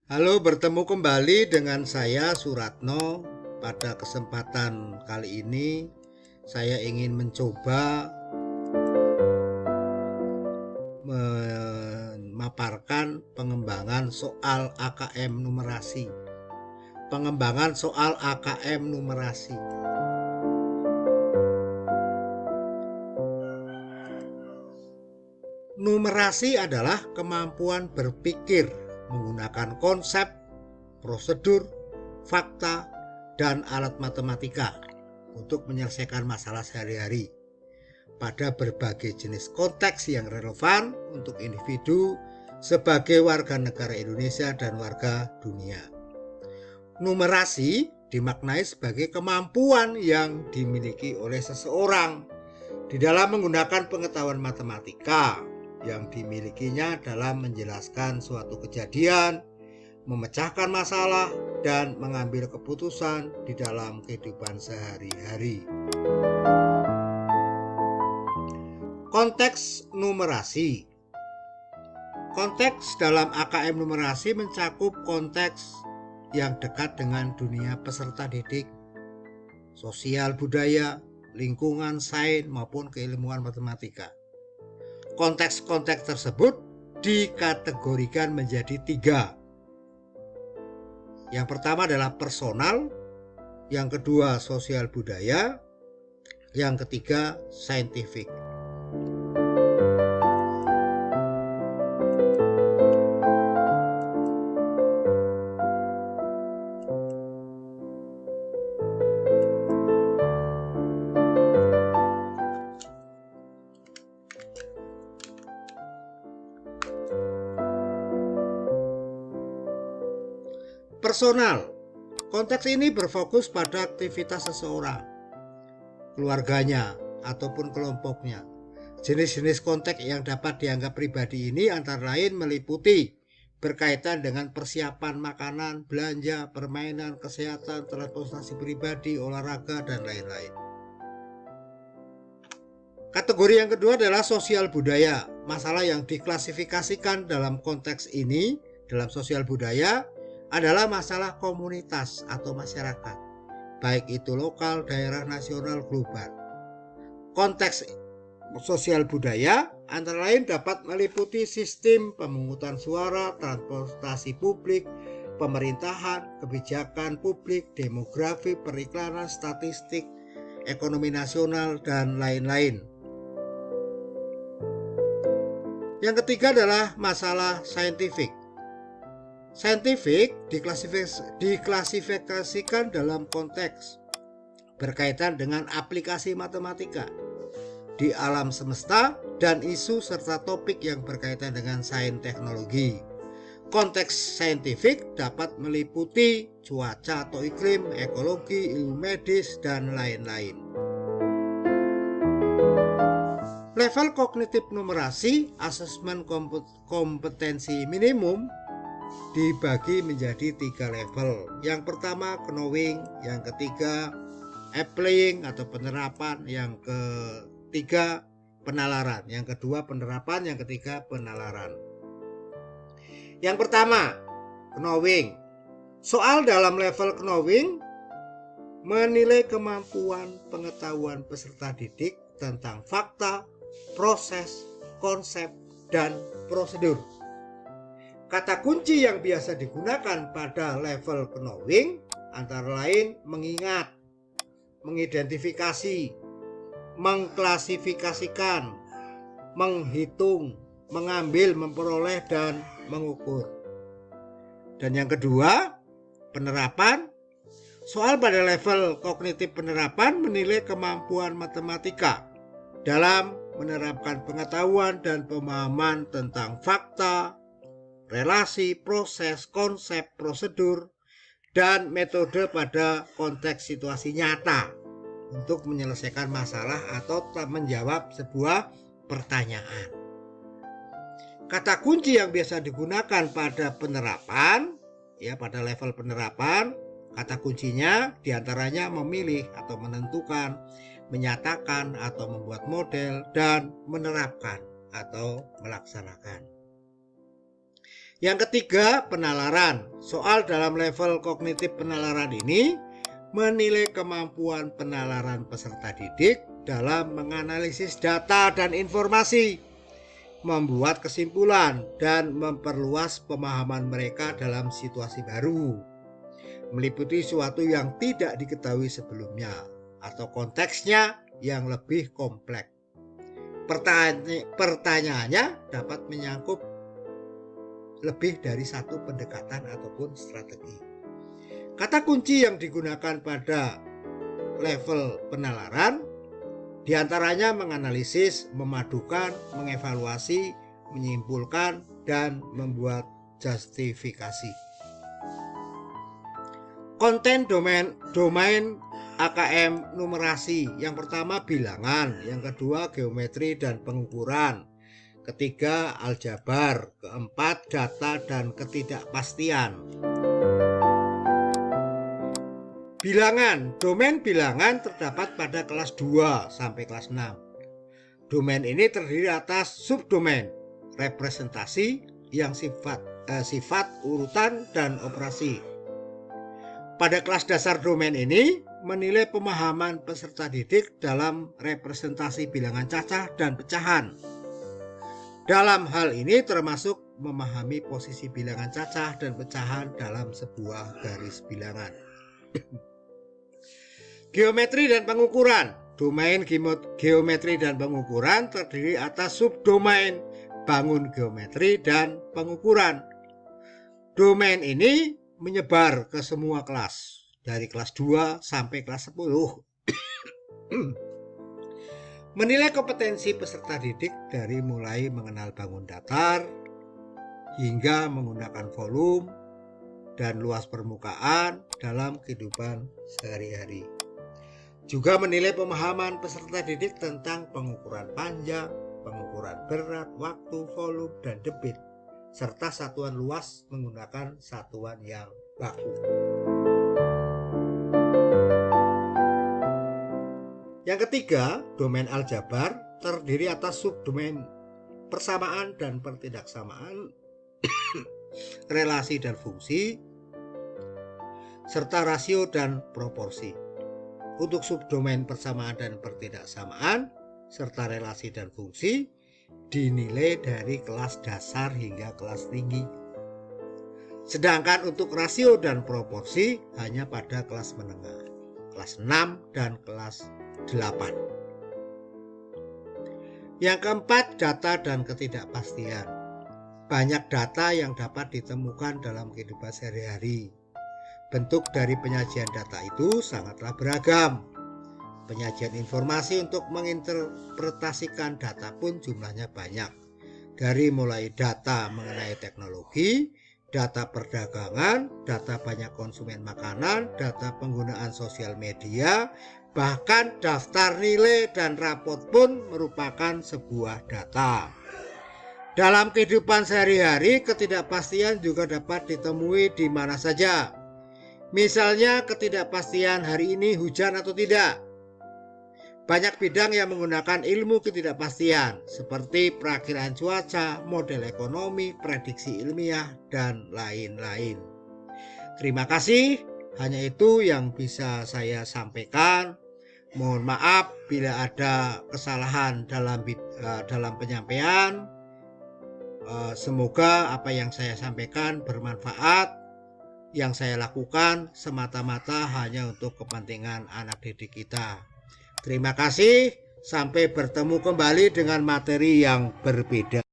Halo, bertemu kembali dengan saya Suratno. Pada kesempatan kali ini saya ingin mencoba memaparkan pengembangan soal AKM numerasi. Pengembangan soal AKM numerasi. Numerasi adalah kemampuan berpikir menggunakan konsep, prosedur, fakta, dan alat matematika untuk menyelesaikan masalah sehari-hari pada berbagai jenis konteks yang relevan untuk individu sebagai warga negara Indonesia dan warga dunia. Numerasi dimaknai sebagai kemampuan yang dimiliki oleh seseorang di dalam menggunakan pengetahuan matematika yang dimilikinya dalam menjelaskan suatu kejadian, memecahkan masalah, dan mengambil keputusan di dalam kehidupan sehari-hari. Konteks numerasi. Konteks dalam AKM numerasi mencakup konteks yang dekat dengan dunia peserta didik, sosial budaya, lingkungan, sains maupun keilmuan matematika. Konteks-konteks tersebut dikategorikan menjadi 3. Yang pertama adalah personal, yang kedua sosial budaya, yang ketiga saintifik. Personal. Konteks ini berfokus pada aktivitas seseorang, keluarganya, ataupun kelompoknya. Jenis-jenis konteks yang dapat dianggap pribadi ini antara lain meliputi berkaitan dengan persiapan makanan, belanja, permainan, kesehatan, transportasi pribadi, olahraga, dan lain-lain. Kategori yang kedua adalah sosial budaya. Masalah yang diklasifikasikan dalam konteks ini, dalam sosial budaya, adalah masalah komunitas atau masyarakat, baik itu lokal, daerah, nasional, global. Konteks sosial budaya antara lain dapat meliputi sistem pemungutan suara, transportasi publik, pemerintahan, kebijakan publik, demografi, periklanan, statistik, ekonomi nasional, dan lain-lain. Yang ketiga adalah masalah saintifik. Saintifik diklasifikasikan dalam konteks berkaitan dengan aplikasi matematika di alam semesta dan isu serta topik yang berkaitan dengan sains teknologi. Konteks saintifik dapat meliputi cuaca atau iklim, ekologi, ilmu medis, dan lain-lain. Level kognitif numerasi, asesmen kompetensi minimum, dibagi menjadi 3 level. Yang pertama knowing, yang ketiga applying atau penerapan, yang ketiga penalaran, yang kedua penerapan, yang ketiga penalaran. Yang pertama knowing. Soal dalam level knowing menilai kemampuan pengetahuan peserta didik tentang fakta, proses, konsep, dan prosedur. Kata kunci yang biasa digunakan pada level knowing antara lain mengingat, mengidentifikasi, mengklasifikasikan, menghitung, mengambil, memperoleh, dan mengukur. Dan yang kedua, penerapan. Soal pada level kognitif penerapan menilai kemampuan matematika dalam menerapkan pengetahuan dan pemahaman tentang fakta, relasi, proses, konsep, prosedur, dan metode pada konteks situasi nyata untuk menyelesaikan masalah atau menjawab sebuah pertanyaan. Kata kunci yang biasa digunakan pada penerapan, pada level penerapan, kata kuncinya diantaranya memilih atau menentukan, menyatakan atau membuat model, dan menerapkan atau melaksanakan. Yang ketiga, penalaran. Soal dalam level kognitif penalaran ini menilai kemampuan penalaran peserta didik dalam menganalisis data dan informasi, membuat kesimpulan, dan memperluas pemahaman mereka dalam situasi baru, meliputi suatu yang tidak diketahui sebelumnya atau konteksnya yang lebih kompleks. Pertanyaannya dapat menyangkut lebih dari satu pendekatan ataupun strategi. Kata kunci yang digunakan pada level penalaran diantaranya menganalisis, memadukan, mengevaluasi, menyimpulkan, dan membuat justifikasi. Konten domain AKM numerasi. Yang pertama bilangan, yang kedua geometri dan pengukuran, ketiga aljabar, keempat data dan ketidakpastian. Bilangan, domain bilangan terdapat pada kelas 2 sampai kelas 6. Domain ini terdiri atas subdomain, representasi yang sifat urutan dan operasi. Pada kelas dasar domain ini menilai pemahaman peserta didik dalam representasi bilangan cacah dan pecahan. Dalam hal ini termasuk memahami posisi bilangan cacah dan pecahan dalam sebuah garis bilangan. Geometri dan pengukuran. Domain geometri dan pengukuran terdiri atas subdomain bangun geometri dan pengukuran. Domain ini menyebar ke semua kelas, dari kelas 2 sampai kelas 10. Menilai kompetensi peserta didik dari mulai mengenal bangun datar hingga menggunakan volume dan luas permukaan dalam kehidupan sehari-hari. Juga menilai pemahaman peserta didik tentang pengukuran panjang, pengukuran berat, waktu, volume, dan debit, serta satuan luas menggunakan satuan yang baku. Yang ketiga, domain aljabar terdiri atas subdomain persamaan dan pertidaksamaan, relasi dan fungsi, serta rasio dan proporsi. Untuk subdomain persamaan dan pertidaksamaan serta relasi dan fungsi dinilai dari kelas dasar hingga kelas tinggi. Sedangkan untuk rasio dan proporsi hanya pada kelas menengah, kelas 6 dan kelas 8. Yang keempat, data dan ketidakpastian. Banyak data yang dapat ditemukan dalam kehidupan sehari-hari. Bentuk dari penyajian data itu sangatlah beragam. Penyajian informasi untuk menginterpretasikan data pun jumlahnya banyak. Dari mulai data mengenai teknologi, data perdagangan, data banyak konsumen makanan, data penggunaan sosial media, bahkan daftar nilai dan rapot pun merupakan sebuah data. Dalam kehidupan sehari-hari, ketidakpastian juga dapat ditemui di mana saja. Misalnya ketidakpastian hari ini hujan atau tidak. Banyak bidang yang menggunakan ilmu ketidakpastian seperti perakiraan cuaca, model ekonomi, prediksi ilmiah, dan lain-lain. Terima kasih, hanya itu yang bisa saya sampaikan. Mohon maaf bila ada kesalahan dalam penyampaian. Semoga apa yang saya sampaikan bermanfaat. Yang saya lakukan semata-mata hanya untuk kepentingan anak didik kita. Terima kasih, sampai bertemu kembali dengan materi yang berbeda.